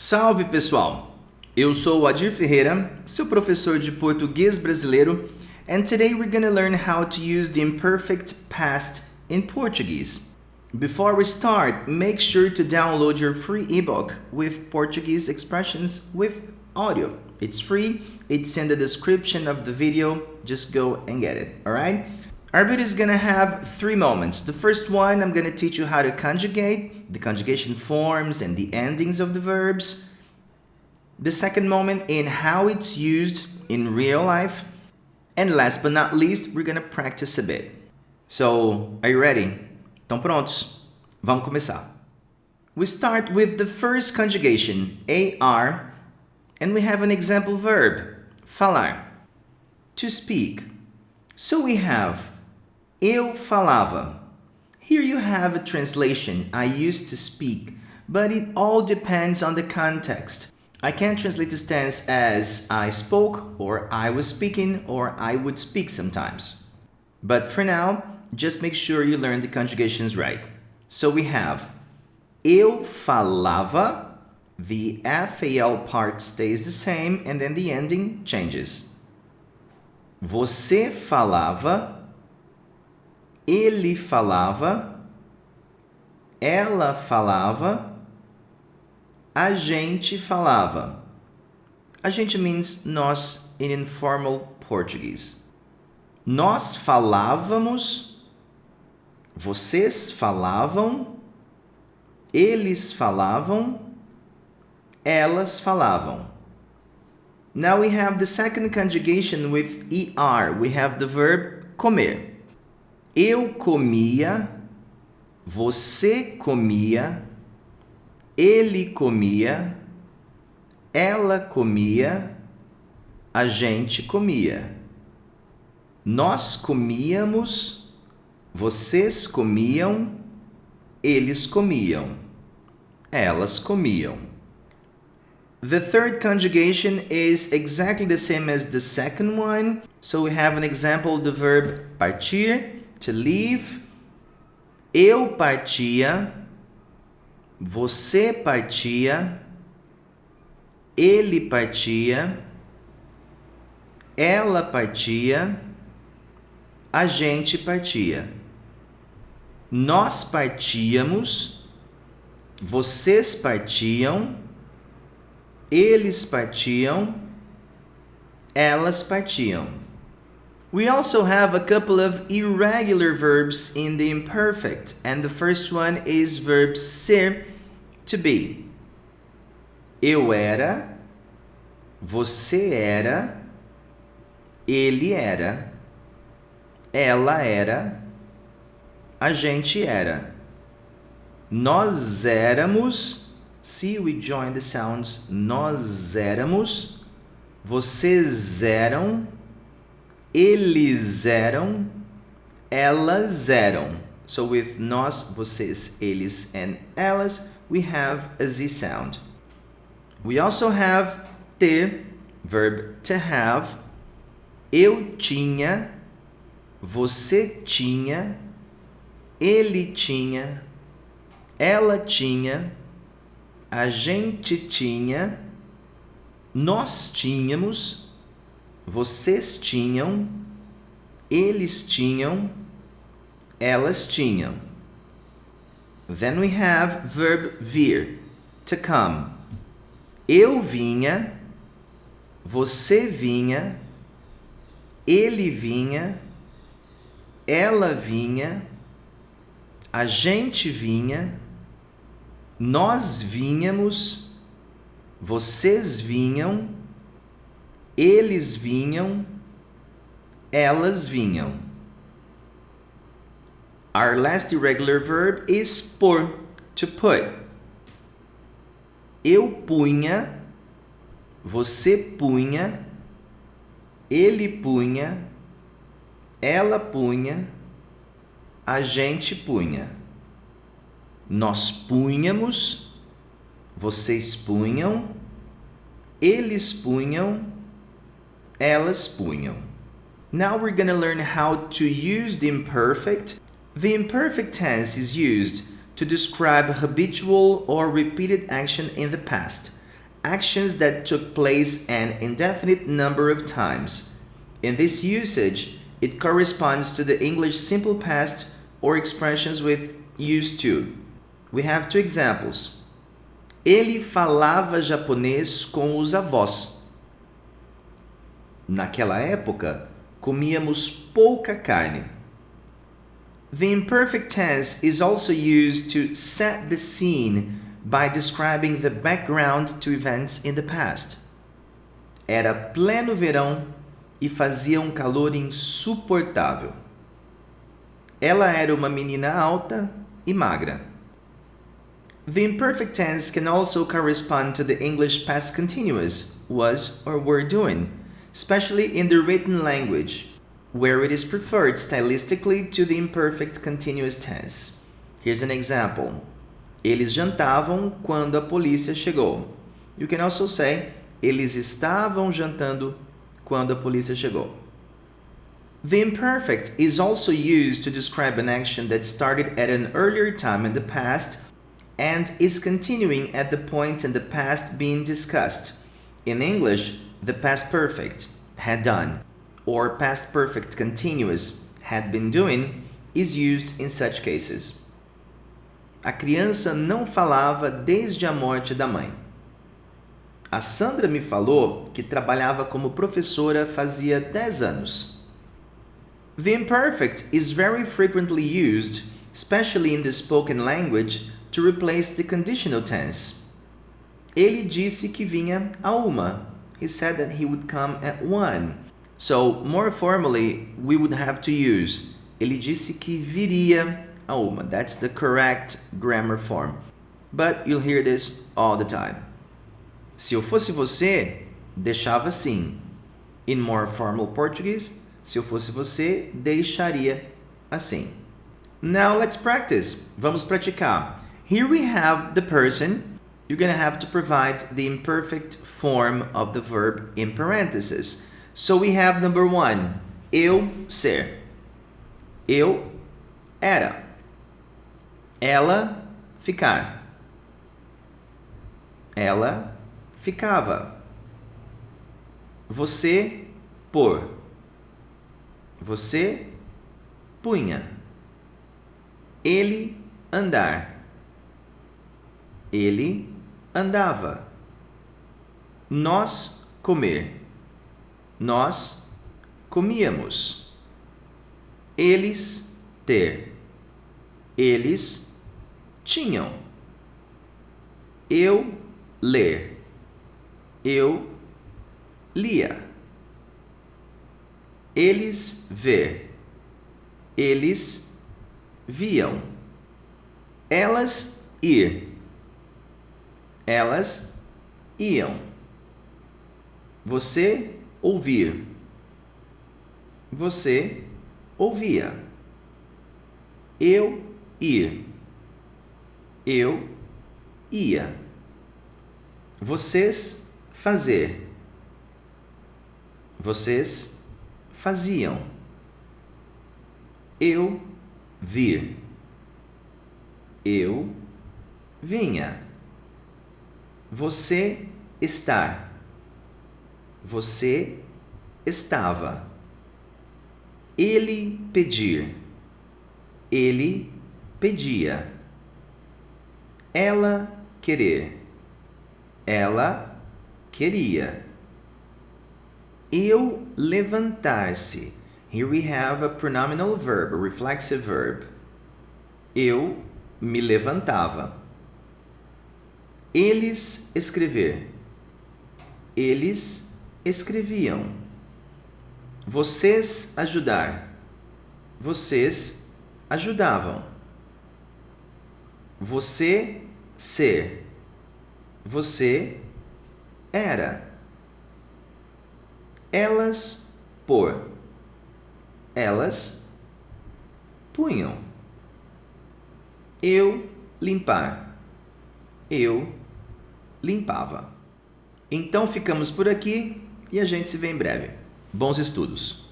Salve, pessoal! Eu sou o Adir Ferreira, seu professor de português brasileiro, and today we're going to learn how to use the imperfect past in Portuguese. Before we start, make sure to download your free ebook with Portuguese expressions with audio. It's free, it's in the description of the video, just go and get it, alright? Our video is going to have 3 moments. The first one, I'm going to teach you how to conjugate, the conjugation forms and the endings of the verbs. The second moment in how it's used in real life. And last but not least, we're going to practice a bit. So, are you ready? Estão prontos? Vamos começar. We start with the first conjugation, AR, and we have an example verb, falar, to speak. So we have eu falava. Here you have a translation, I used to speak, but it all depends on the context. I can translate this tense as I spoke, or I was speaking, or I would speak sometimes. But for now, just make sure you learn the conjugations right. So we have eu falava, the FAL part stays the same, and then the ending changes. Você falava, ele falava, ela falava, a gente falava. A gente means nós in informal Portuguese. Nós falávamos, vocês falavam, eles falavam, elas falavam. Now we have the second conjugation with ER. We have the verb comer. Eu comia, você comia, ele comia, ela comia, a gente comia. Nós comíamos, vocês comiam, eles comiam, elas comiam. The third conjugation is exactly the same as the second one. So we have an example of the verb partir, to leave. Eu partia, você partia, ele partia, ela partia, a gente partia. Nós partíamos, vocês partiam, eles partiam, elas partiam. We also have a couple of irregular verbs in the imperfect, and the first one is verb ser, to be. Eu era, você era, ele era, ela era, a gente era. Nós éramos, see we join the sounds, nós éramos, vocês eram, eles eram, elas eram. So with nós, vocês, eles, and elas, we have a Z sound. We also have ter, verb to have. Eu tinha, você tinha, ele tinha, ela tinha, a gente tinha, nós tínhamos, vocês tinham, eles tinham, elas tinham. Then we have verb vir, to come. Eu vinha, você vinha, ele vinha, ela vinha, a gente vinha, nós vinhamos, vocês vinham, eles vinham, elas vinham. Our last irregular verb is pôr, to put. Eu punha, você punha, ele punha, ela punha, a gente punha. Nós punhamos, vocês punham, eles punham, elas punham. Now we're going to learn how to use the imperfect. The imperfect tense is used to describe habitual or repeated action in the past, actions that took place an indefinite number of times. In this usage, it corresponds to the English simple past or expressions with used to. We have two examples. Ele falava japonês com os avós. Naquela época, comíamos pouca carne. The imperfect tense is also used to set the scene by describing the background to events in the past. Era pleno verão e fazia um calor insuportável. Ela era uma menina alta e magra. The imperfect tense can also correspond to the English past continuous, was or were doing, especially in the written language, where it is preferred stylistically to the imperfect continuous tense. Here's an example. Eles jantavam quando a polícia chegou. You can also say, eles estavam jantando quando a polícia chegou. The imperfect is also used to describe an action that started at an earlier time in the past and is continuing at the point in the past being discussed. In English, the past perfect, had done, or past perfect continuous, had been doing, is used in such cases. A criança não falava desde a morte da mãe. A Sandra me falou que trabalhava como professora fazia 10 anos. The imperfect is very frequently used, especially in the spoken language, to replace the conditional tense. Ele disse que vinha a 1. He said that he would come at 1. So, more formally, we would have to use ele disse que viria a 1. That's the correct grammar form. But you'll hear this all the time. Se eu fosse você, deixava assim. In more formal Portuguese, se eu fosse você, deixaria assim. Now let's practice. Vamos praticar. Here we have the person. You're going to have to provide the imperfect form of the verb in parentheses. So we have number 1, eu ser. Eu era. Ela ficar. Ela ficava. Você pôr. Você punha. Ele andar. Ele andava. Nós comer. Nós comíamos. Eles ter. Eles tinham. Eu ler. Eu lia. Eles ver. Eles viam. Elas ir. Elas iam. Você ouvir. Você ouvia. Eu ir. Eu ia. Vocês fazer. Vocês faziam. Eu vir. Eu vinha. Você estar. Você estava. Ele pedir. Ele pedia. Ela querer. Ela queria. Eu levantar-se. Here we have a pronominal verb, a reflexive verb. Eu me levantava. Eles escrever. Eles escreviam. Vocês ajudar. Vocês ajudavam. Você ser. Você era. Elas pôr. Elas punham. Eu limpar. Eu limpava. Então ficamos por aqui e a gente se vê em breve. Bons estudos!